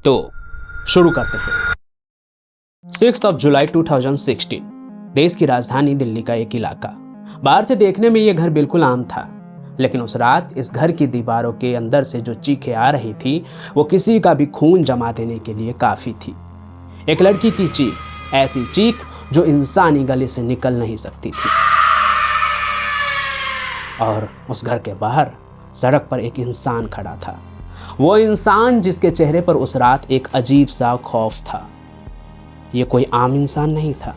तो शुरू करते हैं। 6 जुलाई 2016 देश की राजधानी दिल्ली का एक इलाका। बाहर से देखने में यह घर बिल्कुल आम था, लेकिन उस रात इस घर की दीवारों के अंदर से जो चीखें आ रही थी वो किसी का भी खून जमा देने के लिए काफी थी। एक लड़की की चीख, ऐसी चीख जो इंसानी गले से निकल नहीं सकती थी। और उस घर के बाहर सड़क पर एक इंसान खड़ा था। वो इंसान जिसके चेहरे पर उस रात एक अजीब सा खौफ था। ये कोई आम इंसान नहीं था।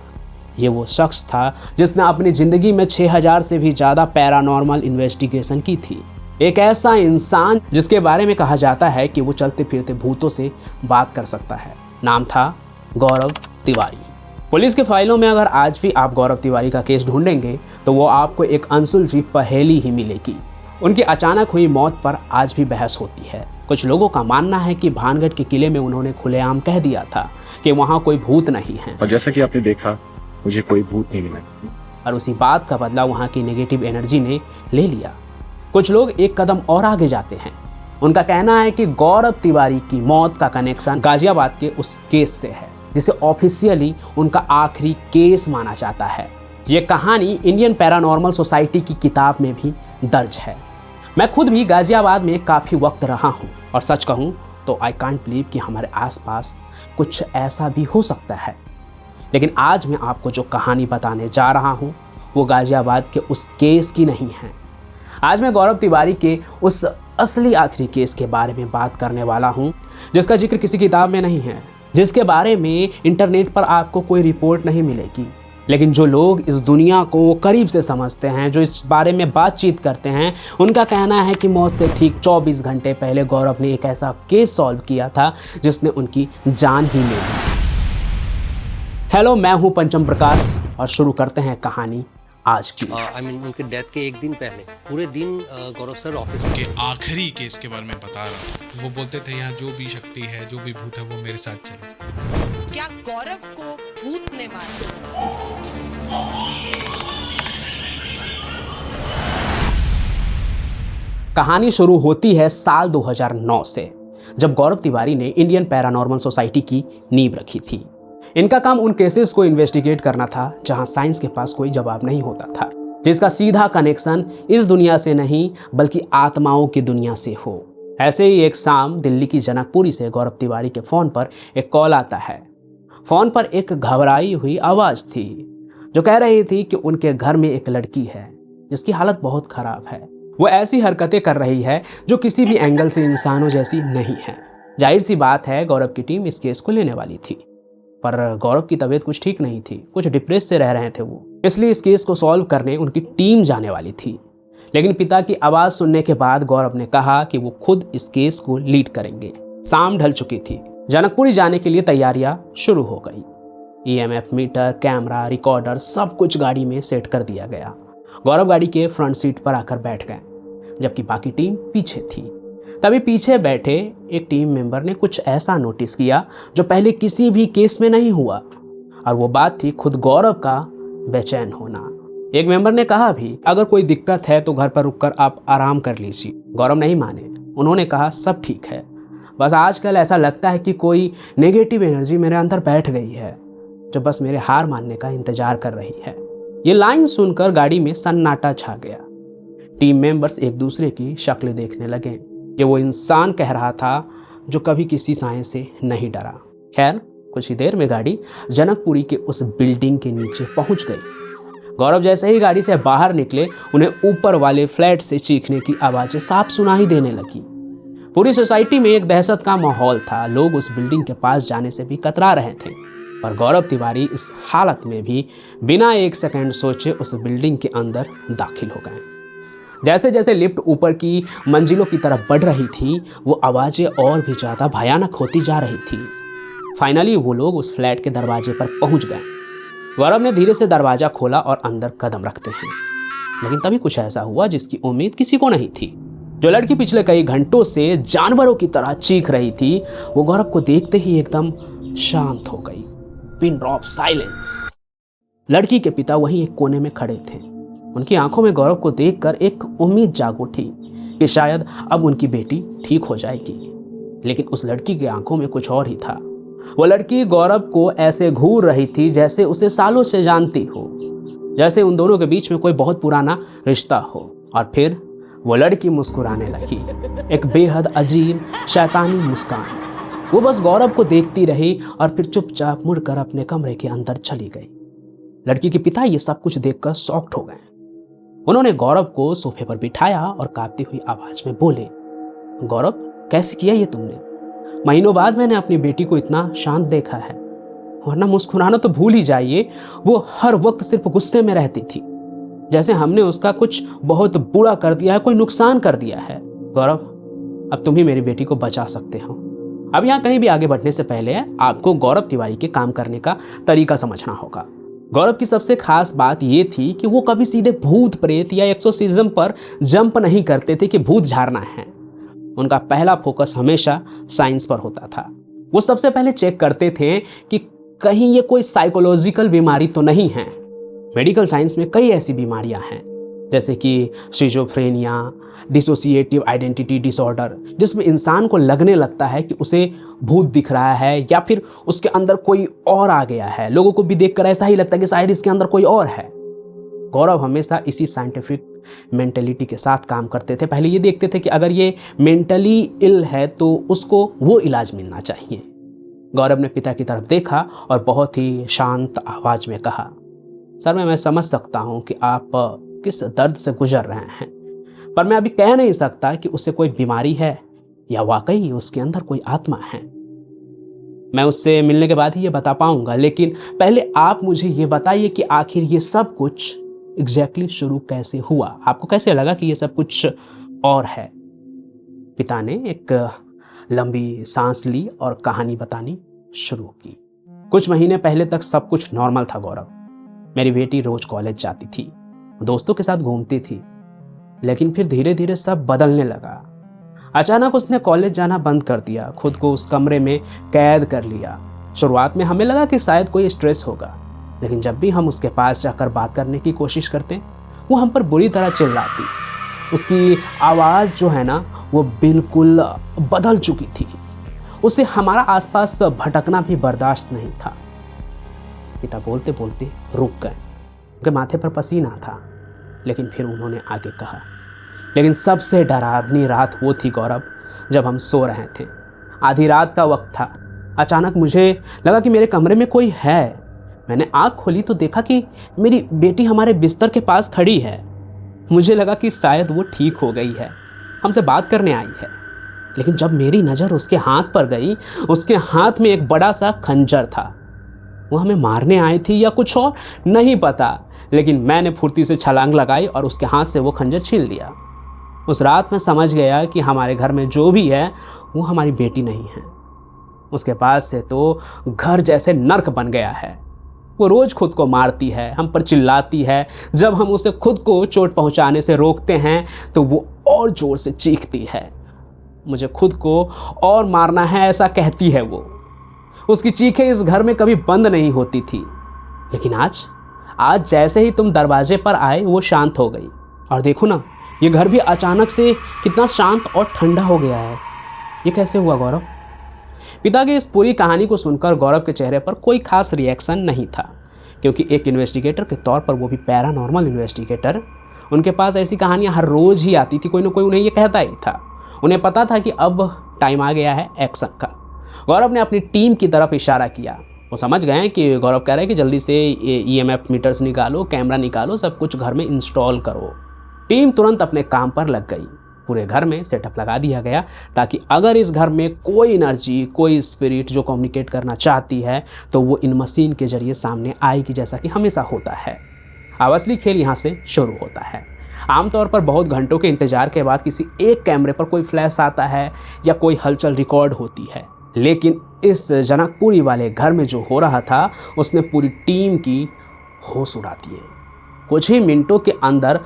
ये वो शख्स था जिसने अपनी जिंदगी में 6000 से भी ज्यादा पैरानॉर्मल इन्वेस्टिगेशन की थी। एक ऐसा इंसान जिसके बारे में कहा जाता है कि वो चलते फिरते भूतों से बात कर सकता है। नाम था गौरव तिवारी। पुलिस के फाइलों में अगर आज भी आप गौरव तिवारी का केस ढूंढेंगे तो वो आपको एक अनसुलझी पहेली ही मिलेगी। उनकी अचानक हुई मौत पर आज भी बहस होती है। कुछ लोगों का मानना है कि भानगढ़ के किले में उन्होंने खुलेआम कह दिया था कि वहाँ कोई भूत नहीं है, और जैसा कि आपने देखा मुझे कोई भूत नहीं मिला, और उसी बात का बदला वहाँ की नेगेटिव एनर्जी ने ले लिया। कुछ लोग एक कदम और आगे जाते हैं। उनका कहना है कि गौरव तिवारी की मौत का कनेक्शन गाजियाबाद के उस केस से है जिसे ऑफिशियली उनका आखिरी केस माना जाता है। ये कहानी इंडियन पैरानॉर्मल सोसाइटी की किताब में भी दर्ज है। मैं खुद भी गाजियाबाद में काफ़ी वक्त रहा हूँ और सच कहूँ तो आई कांट बिलीव कि हमारे आसपास कुछ ऐसा भी हो सकता है। लेकिन आज मैं आपको जो कहानी बताने जा रहा हूँ वो गाजियाबाद के उस केस की नहीं है। आज मैं गौरव तिवारी के उस असली आखिरी केस के बारे में बात करने वाला हूँ जिसका जिक्र किसी किताब में नहीं है, जिसके बारे में इंटरनेट पर आपको कोई रिपोर्ट नहीं मिलेगी। लेकिन जो लोग इस दुनिया को करीब से समझते हैं, जो इस बारे में बातचीत करते हैं, उनका कहना है कि मौत से ठीक 24 घंटे पहले गौरव ने एक ऐसा केस सॉल्व किया था जिसने उनकी जान ही ले ली। हेलो, मैं हूं पंचम प्रकाश और शुरू करते हैं कहानी आज की। उनके डेथ के एक दिन पहले पूरे दिन गौरव सर ऑफिस के आखिरी केस के बारे में बता रहा हूँ। तो वो बोलते थे यहाँ जो भी शक्ति है, जो भी भूत है वो मेरे साथ चले। क्या गौरव को भूत ने मारा? कहानी शुरू होती है साल 2009 से, जब गौरव तिवारी ने इंडियन पैरानॉर्मल सोसाइटी की नींव रखी थी। इनका काम उन केसेस को इन्वेस्टिगेट करना था जहां साइंस के पास कोई जवाब नहीं होता था, जिसका सीधा कनेक्शन इस दुनिया से नहीं बल्कि आत्माओं की दुनिया से हो। ऐसे ही एक शाम दिल्ली की जनकपुरी से गौरव तिवारी के फ़ोन पर एक कॉल आता है। फ़ोन पर एक घबराई हुई आवाज़ थी जो कह रही थी कि उनके घर में एक लड़की है जिसकी हालत बहुत ख़राब है। वो ऐसी हरकतें कर रही है जो किसी भी एंगल से इंसानों जैसी नहीं है। जाहिर सी बात है गौरव की टीम इस केस को लेने वाली थी, पर गौरव की तबीयत कुछ ठीक नहीं थी, कुछ डिप्रेस से रह रहे थे वो, इसलिए इस केस को सॉल्व करने उनकी टीम जाने वाली थी। लेकिन पिता की आवाज़ सुनने के बाद गौरव ने कहा कि वो खुद इस केस को लीड करेंगे। शाम ढल चुकी थी। जनकपुरी जाने के लिए तैयारियां शुरू हो गई। EMF मीटर, कैमरा, रिकॉर्डर सब कुछ गाड़ी में सेट कर दिया गया। गौरव गाड़ी के फ्रंट सीट पर आकर बैठ गए, जबकि बाकी टीम पीछे थी। तभी पीछे बैठे एक टीम मेंबर ने कुछ ऐसा नोटिस किया जो पहले किसी भी केस में नहीं हुआ, और वो बात थी खुद गौरव का बेचैन होना। एक मेंबर ने कहा भी, अगर कोई दिक्कत है तो घर पर रुककर आप आराम कर लीजिए। गौरव नहीं माने। उन्होंने कहा सब ठीक है, बस आजकल ऐसा लगता है कि कोई नेगेटिव एनर्जी मेरे अंदर बैठ गई है जो बस मेरे हार मानने का इंतजार कर रही है। ये लाइन सुनकर गाड़ी में सन्नाटा छा गया। टीम मेंबर्स एक दूसरे की शक्ल देखने लगे। ये वो इंसान कह रहा था जो कभी किसी साए से नहीं डरा। खैर, कुछ ही देर में गाड़ी जनकपुरी के उस बिल्डिंग के नीचे पहुंच गई। गौरव जैसे ही गाड़ी से बाहर निकले, उन्हें ऊपर वाले फ्लैट से चीखने की आवाज़ें साफ सुनाई देने लगी। पूरी सोसाइटी में एक दहशत का माहौल था। लोग उस बिल्डिंग के पास जाने से भी कतरा रहे थे, पर गौरव तिवारी इस हालत में भी बिना एक सेकंड सोचे उस बिल्डिंग के अंदर दाखिल हो गए। जैसे जैसे लिफ्ट ऊपर की मंजिलों की तरफ बढ़ रही थी, वो आवाज़ें और भी ज़्यादा भयानक होती जा रही थी। फाइनली वो लोग उस फ्लैट के दरवाजे पर पहुंच गए। गौरव ने धीरे से दरवाज़ा खोला और अंदर कदम रखते हैं, लेकिन तभी कुछ ऐसा हुआ जिसकी उम्मीद किसी को नहीं थी। जो लड़की पिछले कई घंटों से जानवरों की तरह चीख रही थी, वो गौरव को देखते ही एकदम शांत हो गई। Pin drop silence. लड़की के पिता वहीं एक कोने में खड़े थे। उनकी आंखों में गौरव को देखकर एक उम्मीद जाग उठी कि शायद अब उनकी बेटी ठीक हो जाएगी। लेकिन उस लड़की की आंखों में कुछ और ही था। वो लड़की गौरव को ऐसे घूर रही थी जैसे उसे सालों से जानती हो, जैसे उन दोनों के बीच में कोई बहुत पुराना रिश्ता हो। और फिर वो लड़की मुस्कुराने लगी, एक बेहद अजीब शैतानी मुस्कान। वो बस गौरव को देखती रही और फिर चुपचाप मुड़कर अपने कमरे के अंदर चली गई। लड़की के पिता ये सब कुछ देखकर शॉक्ड हो गए। उन्होंने गौरव को सोफे पर बिठाया और कांपती हुई आवाज में बोले, गौरव, कैसे किया ये तुमने? महीनों बाद मैंने अपनी बेटी को इतना शांत देखा है, वरना मुस्कुराना तो भूल ही जाइए, वो हर वक्त सिर्फ गुस्से में रहती थी, जैसे हमने उसका कुछ बहुत बुरा कर दिया है, कोई नुकसान कर दिया है। गौरव, अब तुम ही मेरी बेटी को बचा सकते हो। अब यहाँ कहीं भी आगे बढ़ने से पहले आपको गौरव तिवारी के काम करने का तरीका समझना होगा। गौरव की सबसे खास बात ये थी कि वो कभी सीधे भूत प्रेत या एक्सोर्सिज्म पर जंप नहीं करते थे कि भूत झाड़ना है। उनका पहला फोकस हमेशा साइंस पर होता था। वो सबसे पहले चेक करते थे कि कहीं ये कोई साइकोलॉजिकल बीमारी तो नहीं है। मेडिकल साइंस में कई ऐसी बीमारियां हैं, जैसे कि शिजोफ्रेनिया, डिसोसिएटिव आइडेंटिटी डिसऑर्डर, जिसमें इंसान को लगने लगता है कि उसे भूत दिख रहा है या फिर उसके अंदर कोई और आ गया है। लोगों को भी देखकर ऐसा ही लगता है कि शायद इसके अंदर कोई और है। गौरव हमेशा इसी साइंटिफिक मेंटेलिटी के साथ काम करते थे। पहले ये देखते थे कि अगर ये मेंटली इल है तो उसको वो इलाज मिलना चाहिए। गौरव ने पिता की तरफ देखा और बहुत ही शांत आवाज में कहा, सर, मैं समझ सकता हूँ कि आप किस दर्द से गुजर रहे हैं, पर मैं अभी कह नहीं सकता कि उसे कोई बीमारी है या वाकई उसके अंदर कोई आत्मा है। मैं उससे मिलने के बाद ही ये बता पाऊंगा, लेकिन पहले आप मुझे ये बताइए कि आखिर ये सब कुछ एग्जैक्टली शुरू कैसे हुआ? आपको कैसे लगा कि ये सब कुछ और है? पिता ने एक लंबी सांस ली और कहानी बतानी शुरू की। कुछ महीने पहले तक सब कुछ नॉर्मल था गौरव। मेरी बेटी रोज कॉलेज जाती थी, दोस्तों के साथ घूमती थी, लेकिन फिर धीरे धीरे सब बदलने लगा। अचानक उसने कॉलेज जाना बंद कर दिया, खुद को उस कमरे में कैद कर लिया। शुरुआत में हमें लगा कि शायद कोई स्ट्रेस होगा, लेकिन जब भी हम उसके पास जाकर बात करने की कोशिश करते, वो हम पर बुरी तरह चिल्लाती। उसकी आवाज़ जो है ना, वो बिल्कुल बदल चुकी थी। उसे हमारा आसपास भटकना भी बर्दाश्त नहीं था। पिता बोलते बोलते रुक गए। उनके माथे पर पसीना था, लेकिन फिर उन्होंने आगे कहा, लेकिन सबसे डरावनी रात वो थी गौरव, जब हम सो रहे थे। आधी रात का वक्त था। अचानक मुझे लगा कि मेरे कमरे में कोई है। मैंने आँख खोली तो देखा कि मेरी बेटी हमारे बिस्तर के पास खड़ी है। मुझे लगा कि शायद वो ठीक हो गई है, हमसे बात करने आई है। लेकिन जब मेरी नज़र उसके हाथ पर गई, उसके हाथ में एक बड़ा सा खंजर था। वो हमें मारने आई थी या कुछ और, नहीं पता, लेकिन मैंने फुर्ती से छलांग लगाई और उसके हाथ से वो खंजर छीन लिया। उस रात मैं समझ गया कि हमारे घर में जो भी है वो हमारी बेटी नहीं है। उसके पास से तो घर जैसे नर्क बन गया है। वो रोज़ खुद को मारती है, हम पर चिल्लाती है। जब हम उसे खुद को चोट पहुंचाने से रोकते हैं तो वो और ज़ोर से चीखती है। मुझे खुद को और मारना है, ऐसा कहती है वो। उसकी चीखें इस घर में कभी बंद नहीं होती थी, लेकिन आज जैसे ही तुम दरवाजे पर आए वो शांत हो गई। और देखो ना, ये घर भी अचानक से कितना शांत और ठंडा हो गया है। ये कैसे हुआ गौरव? पिता की इस पूरी कहानी को सुनकर गौरव के चेहरे पर कोई खास रिएक्शन नहीं था, क्योंकि एक इन्वेस्टिगेटर के तौर पर, वो भी पैरानॉर्मल इन्वेस्टिगेटर, उनके पास ऐसी कहानियाँ हर रोज़ ही आती थी। कोई ना कोई उन्हें ये कहता ही था। उन्हें पता था कि अब टाइम आ गया है एक्शन का। गौरव ने अपनी टीम की तरफ इशारा किया। वो समझ गए कि गौरव कह रहे हैं कि जल्दी से EMF मीटर्स निकालो, कैमरा निकालो, सब कुछ घर में इंस्टॉल करो। टीम तुरंत अपने काम पर लग गई। पूरे घर में सेटअप लगा दिया गया ताकि अगर इस घर में कोई एनर्जी, कोई स्पिरिट जो कम्युनिकेट करना चाहती है तो वो इन मशीन के जरिए सामने आएगी, जैसा कि हमेशा होता है। अब असली खेल यहाँ से शुरू होता है। आमतौर पर बहुत घंटों के इंतजार के बाद किसी एक कैमरे पर कोई फ्लैश आता है या कोई हलचल रिकॉर्ड होती है, लेकिन इस जनकपुरी वाले घर में जो हो रहा था उसने पूरी टीम की होश उड़ा दिए। कुछ ही मिनटों के अंदर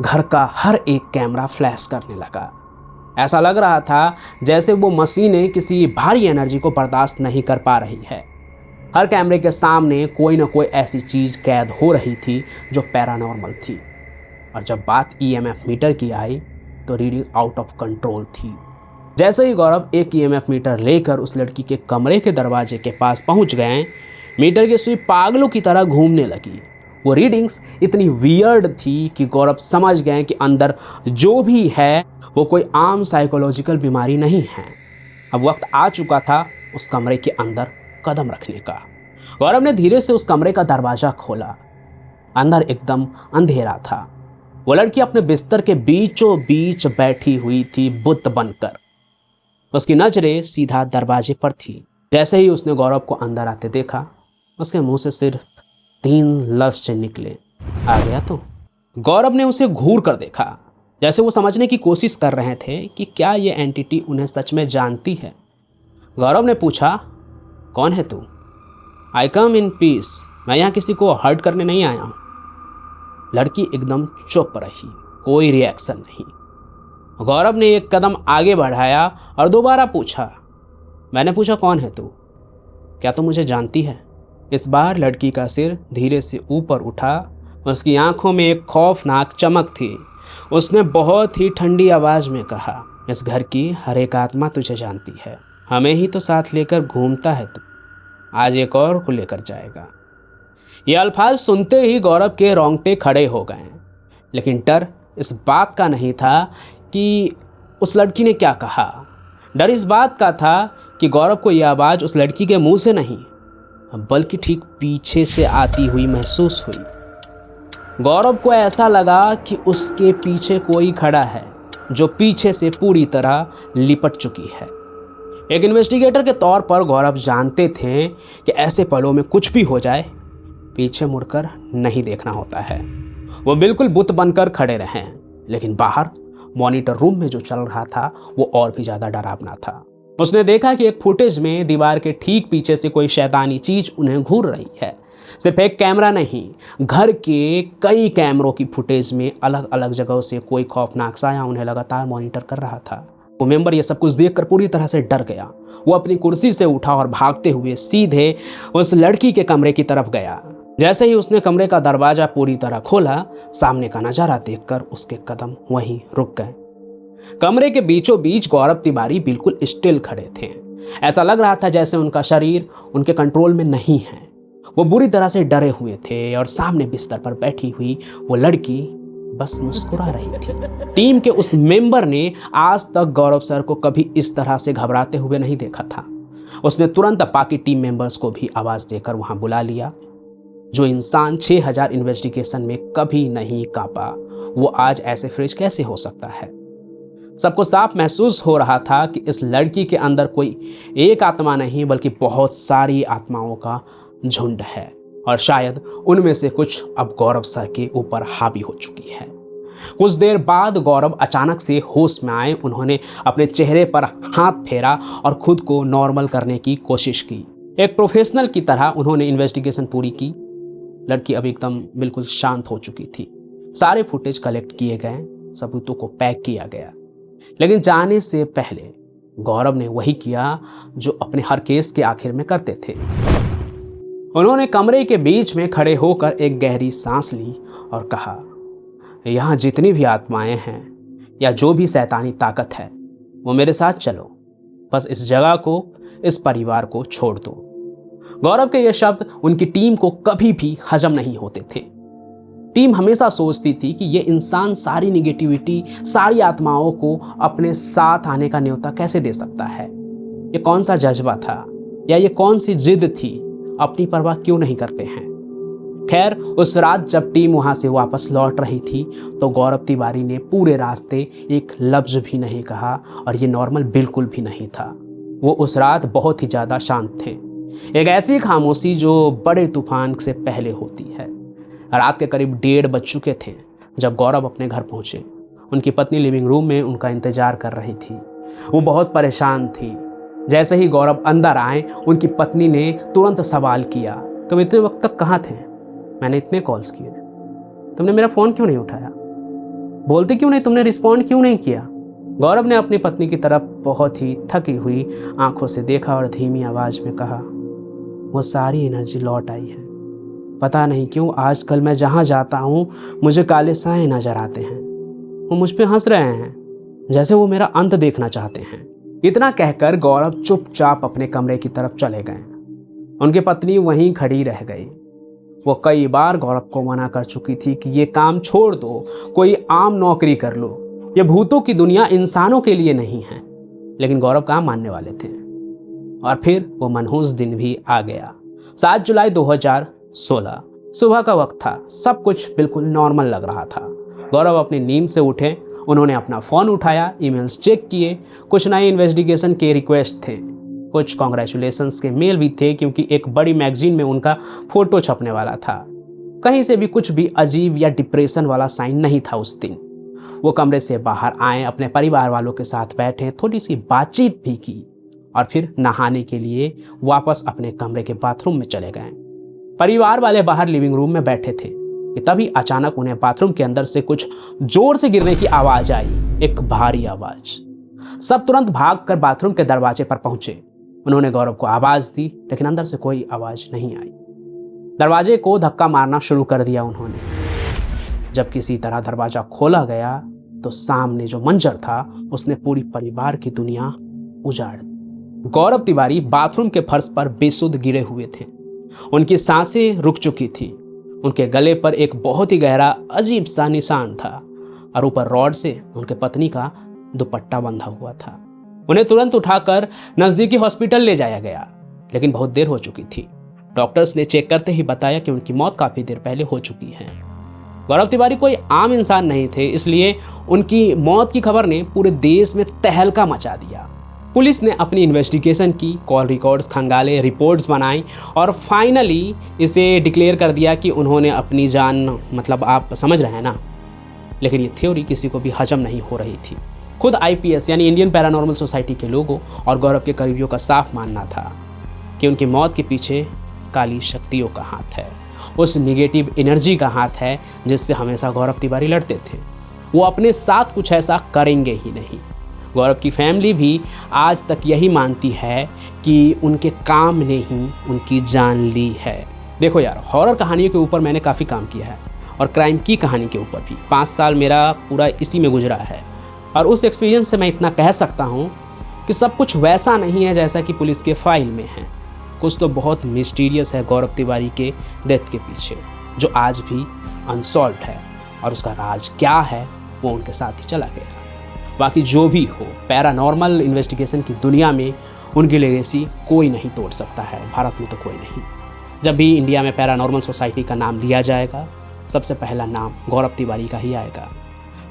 घर का हर एक कैमरा फ्लैश करने लगा। ऐसा लग रहा था जैसे वो मशीनें किसी भारी एनर्जी को बर्दाश्त नहीं कर पा रही है। हर कैमरे के सामने कोई ना कोई ऐसी चीज़ कैद हो रही थी जो पैरानॉर्मल थी। और जब बात EMF मीटर की आई तो रीडिंग आउट ऑफ कंट्रोल थी। जैसे ही गौरव एक ईएमएफ मीटर लेकर उस लड़की के कमरे के दरवाजे के पास पहुंच गए, मीटर की सुई पागलों की तरह घूमने लगी। वो रीडिंग्स इतनी वियर्ड थी कि गौरव समझ गए कि अंदर जो भी है वो कोई आम साइकोलॉजिकल बीमारी नहीं है। अब वक्त आ चुका था उस कमरे के अंदर कदम रखने का। गौरव ने धीरे से उस कमरे का दरवाज़ा खोला। अंदर एकदम अंधेरा था। वो लड़की अपने बिस्तर के बीचों बीच बैठी हुई थी, बुत बनकर। उसकी नजरें सीधा दरवाजे पर थी। जैसे ही उसने गौरव को अंदर आते देखा, उसके मुंह से सिर्फ 3 लफ्ज़ निकले, आ गया तो। गौरव ने उसे घूर कर देखा, जैसे वो समझने की कोशिश कर रहे थे कि क्या ये एंटिटी उन्हें सच में जानती है। गौरव ने पूछा, कौन है तू? आई कम इन पीस, मैं यहाँ किसी को हर्ट करने नहीं आया हूँ। लड़की एकदम चुप रही, कोई रिएक्शन नहीं। गौरव ने एक कदम आगे बढ़ाया और दोबारा पूछा, मैंने पूछा कौन है तू? क्या तू मुझे जानती है? इस बार लड़की का सिर धीरे से ऊपर उठा। उसकी आंखों में एक खौफनाक चमक थी। उसने बहुत ही ठंडी आवाज़ में कहा, इस घर की हर एक आत्मा तुझे जानती है। हमें ही तो साथ लेकर घूमता है तू, आज एक और को लेकर जाएगा। ये अल्फाज सुनते ही गौरव के रोंगटे खड़े हो गए, लेकिन डर इस बात का नहीं था कि उस लड़की ने क्या कहा। डर इस बात का था कि गौरव को यह आवाज़ उस लड़की के मुंह से नहीं बल्कि ठीक पीछे से आती हुई महसूस हुई। गौरव को ऐसा लगा कि उसके पीछे कोई खड़ा है जो पीछे से पूरी तरह लिपट चुकी है। एक इन्वेस्टिगेटर के तौर पर गौरव जानते थे कि ऐसे पलों में कुछ भी हो जाए, पीछे मुड़कर नहीं देखना होता है। वो बिल्कुल बुत बनकर खड़े रहे, लेकिन बाहर मॉनिटर रूम में जो चल रहा था वो और भी ज़्यादा डरावना था। उसने देखा कि एक फुटेज में दीवार के ठीक पीछे से कोई शैतानी चीज़ उन्हें घूर रही है। सिर्फ एक कैमरा नहीं, घर के कई कैमरों की फुटेज में अलग अलग जगहों से कोई खौफनाक साया उन्हें लगातार मॉनिटर कर रहा था। वो मेंबर ये सब कुछ देखकर पूरी तरह से डर गया। वो अपनी कुर्सी से उठा और भागते हुए सीधे उस लड़की के कमरे की तरफ गया। जैसे ही उसने कमरे का दरवाज़ा पूरी तरह खोला, सामने का नज़ारा देखकर उसके कदम वहीं रुक गए। कमरे के बीचों बीच गौरव तिवारी बिल्कुल स्टिल खड़े थे। ऐसा लग रहा था जैसे उनका शरीर उनके कंट्रोल में नहीं है। वो बुरी तरह से डरे हुए थे और सामने बिस्तर पर बैठी हुई वो लड़की बस मुस्कुरा रही थी। टीम के उस मेंबर ने आज तक गौरव सर को कभी इस तरह से घबराते हुए नहीं देखा था। उसने तुरंत बाकी टीम मेंबर्स को भी आवाज़ देकर वहां बुला लिया। जो इंसान 6000 इन्वेस्टिगेशन में कभी नहीं कांपा, वो आज ऐसे फ्रिज कैसे हो सकता है? सबको साफ महसूस हो रहा था कि इस लड़की के अंदर कोई एक आत्मा नहीं बल्कि बहुत सारी आत्माओं का झुंड है, और शायद उनमें से कुछ अब गौरव सर के ऊपर हावी हो चुकी है। कुछ देर बाद गौरव अचानक से होश में आए। उन्होंने अपने चेहरे पर हाथ फेरा और खुद को नॉर्मल करने की कोशिश की। एक प्रोफेशनल की तरह उन्होंने इन्वेस्टिगेशन पूरी की। लड़की अब एकदम बिल्कुल शांत हो चुकी थी। सारे फुटेज कलेक्ट किए गए, सबूतों को पैक किया गया। लेकिन जाने से पहले गौरव ने वही किया जो अपने हर केस के आखिर में करते थे। उन्होंने कमरे के बीच में खड़े होकर एक गहरी सांस ली और कहा, यहाँ जितनी भी आत्माएं हैं या जो भी शैतानी ताकत है, वो मेरे साथ चलो। बस इस जगह को, इस परिवार को छोड़ दो। गौरव के ये शब्द उनकी टीम को कभी भी हजम नहीं होते थे। टीम हमेशा सोचती थी कि ये इंसान सारी निगेटिविटी, सारी आत्माओं को अपने साथ आने का न्योता कैसे दे सकता है? ये कौन सा जज्बा था या ये कौन सी जिद थी? अपनी परवाह क्यों नहीं करते हैं? खैर, उस रात जब टीम वहां से वापस लौट रही थी तो गौरव तिवारी ने पूरे रास्ते एक लफ्ज भी नहीं कहा, और ये नॉर्मल बिल्कुल भी नहीं था। वो उस रात बहुत ही ज़्यादा शांत थे। एक ऐसी खामोशी जो बड़े तूफान से पहले होती है। रात के करीब 1:30 बज चुके थे जब गौरव अपने घर पहुंचे। उनकी पत्नी लिविंग रूम में उनका इंतजार कर रही थी। वो बहुत परेशान थी। जैसे ही गौरव अंदर आए, उनकी पत्नी ने तुरंत सवाल किया, तुम इतने वक्त तक कहाँ थे? मैंने इतने कॉल्स किए, तुमने मेरा फ़ोन क्यों नहीं उठाया? बोलते क्यों नहीं? तुमने रिस्पॉन्ड क्यों नहीं किया? गौरव ने अपनी पत्नी की तरफ बहुत ही थकी हुई आंखों से देखा और धीमी आवाज़ में कहा, वो सारी एनर्जी लौट आई है। पता नहीं क्यों आजकल मैं जहाँ जाता हूँ मुझे काले साए नजर आते हैं। वो मुझ पे हंस रहे हैं, जैसे वो मेरा अंत देखना चाहते हैं। इतना कहकर गौरव चुपचाप अपने कमरे की तरफ चले गए। उनकी पत्नी वहीं खड़ी रह गई। वो कई बार गौरव को मना कर चुकी थी कि ये काम छोड़ दो, कोई आम नौकरी कर लो, ये भूतों की दुनिया इंसानों के लिए नहीं है। लेकिन गौरव कहाँ मानने वाले थे। और फिर वो मनहूस दिन भी आ गया। 7 जुलाई 2016 सुबह का वक्त था। सब कुछ बिल्कुल नॉर्मल लग रहा था। गौरव अपनी नींद से उठे, उन्होंने अपना फ़ोन उठाया, ईमेल्स चेक किए। कुछ नए इन्वेस्टिगेशन के रिक्वेस्ट थे, कुछ कॉन्ग्रेचुलेशंस के मेल भी थे, क्योंकि एक बड़ी मैगजीन में उनका फ़ोटो छपने वाला था। कहीं से भी कुछ भी अजीब या डिप्रेशन वाला साइन नहीं था उस दिन। वो कमरे से बाहर आए, अपने परिवार वालों के साथ बैठे, थोड़ी सी बातचीत भी की और फिर नहाने के लिए वापस अपने कमरे के बाथरूम में चले गए। परिवार वाले बाहर लिविंग रूम में बैठे थे कि तभी अचानक उन्हें बाथरूम के अंदर से कुछ जोर से गिरने की आवाज आई, एक भारी आवाज। सब तुरंत भागकर बाथरूम के दरवाजे पर पहुंचे। उन्होंने गौरव को आवाज दी, लेकिन अंदर से कोई आवाज नहीं आई। दरवाजे को धक्का मारना शुरू कर दिया उन्होंने। जब किसी तरह दरवाजा खोला गया तो सामने जो मंजर था उसने पूरी परिवार की दुनिया उजाड़ दी। गौरव तिवारी बाथरूम के फर्श पर बेसुध गिरे हुए थे। उनकी सांसें रुक चुकी थी। उनके गले पर एक बहुत ही गहरा अजीब सा निशान था और ऊपर रॉड से उनके पत्नी का दुपट्टा बंधा हुआ था। उन्हें तुरंत उठाकर नजदीकी हॉस्पिटल ले जाया गया, लेकिन बहुत देर हो चुकी थी। डॉक्टर्स ने चेक करते ही बताया कि उनकी मौत काफी देर पहले हो चुकी है। गौरव तिवारी कोई आम इंसान नहीं थे, इसलिए उनकी मौत की खबर ने पूरे देश में तहलका मचा दिया। पुलिस ने अपनी इन्वेस्टिगेशन की, कॉल रिकॉर्ड्स खंगाले, रिपोर्ट्स बनाई और फाइनली इसे डिक्लेयर कर दिया कि उन्होंने अपनी जान, मतलब आप समझ रहे हैं ना। लेकिन ये थ्योरी किसी को भी हजम नहीं हो रही थी। खुद IPS यानी इंडियन पैरानॉर्मल सोसाइटी के लोगों और गौरव के करीबियों का साफ मानना था कि उनकी मौत के पीछे काली शक्तियों का हाथ है, उस निगेटिव एनर्जी का हाथ है जिससे हमेशा गौरव तिवारी लड़ते थे। वो अपने साथ कुछ ऐसा करेंगे ही नहीं। गौरव की फैमिली भी आज तक यही मानती है कि उनके काम ने ही उनकी जान ली है। देखो यार, हॉरर कहानियों के ऊपर मैंने काफ़ी काम किया है और क्राइम की कहानी के ऊपर भी 5 साल मेरा पूरा इसी में गुजरा है। और उस एक्सपीरियंस से मैं इतना कह सकता हूँ कि सब कुछ वैसा नहीं है जैसा कि पुलिस के फाइल में है। कुछ तो बहुत मिस्टीरियस है गौरव तिवारी के डेथ के पीछे, जो आज भी अनसॉल्व्ड है और उसका राज क्या है वो उनके साथ ही चला गया। बाकी जो भी हो, पैरानॉर्मल इन्वेस्टिगेशन की दुनिया में उनकी लेगेसी कोई नहीं तोड़ सकता है। भारत में तो कोई नहीं। जब भी इंडिया में पैरानॉर्मल सोसाइटी का नाम लिया जाएगा, सबसे पहला नाम गौरव तिवारी का ही आएगा।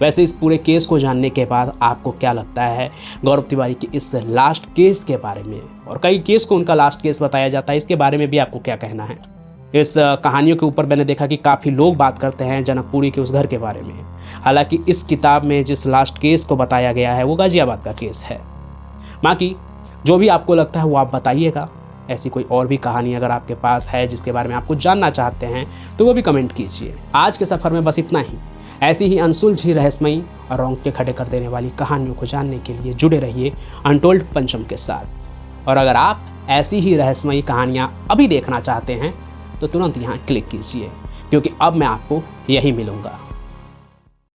वैसे इस पूरे केस को जानने के बाद आपको क्या लगता है गौरव तिवारी के इस लास्ट केस के बारे में? और कई केस को उनका लास्ट केस बताया जाता है, इसके बारे में भी आपको क्या कहना है? इस कहानियों के ऊपर मैंने देखा कि काफ़ी लोग बात करते हैं जनकपुरी के उस घर के बारे में। हालांकि इस किताब में जिस लास्ट केस को बताया गया है वो गाजियाबाद का केस है। बाकी जो भी आपको लगता है वो आप बताइएगा। ऐसी कोई और भी कहानी अगर आपके पास है जिसके बारे में आपको जानना चाहते हैं तो वो भी कमेंट कीजिए। आज के सफ़र में बस इतना ही। ऐसी ही अनसुलझी, रहस्यमयी और रोंगटे खड़े कर देने वाली कहानियों को जानने के लिए जुड़े रहिए अनटोल्ड पंचम के साथ। और अगर आप ऐसी ही रहस्यमयी कहानियाँ अभी देखना चाहते हैं तो तुरंत यहाँ क्लिक कीजिए, क्योंकि अब मैं आपको यही मिलूँगा।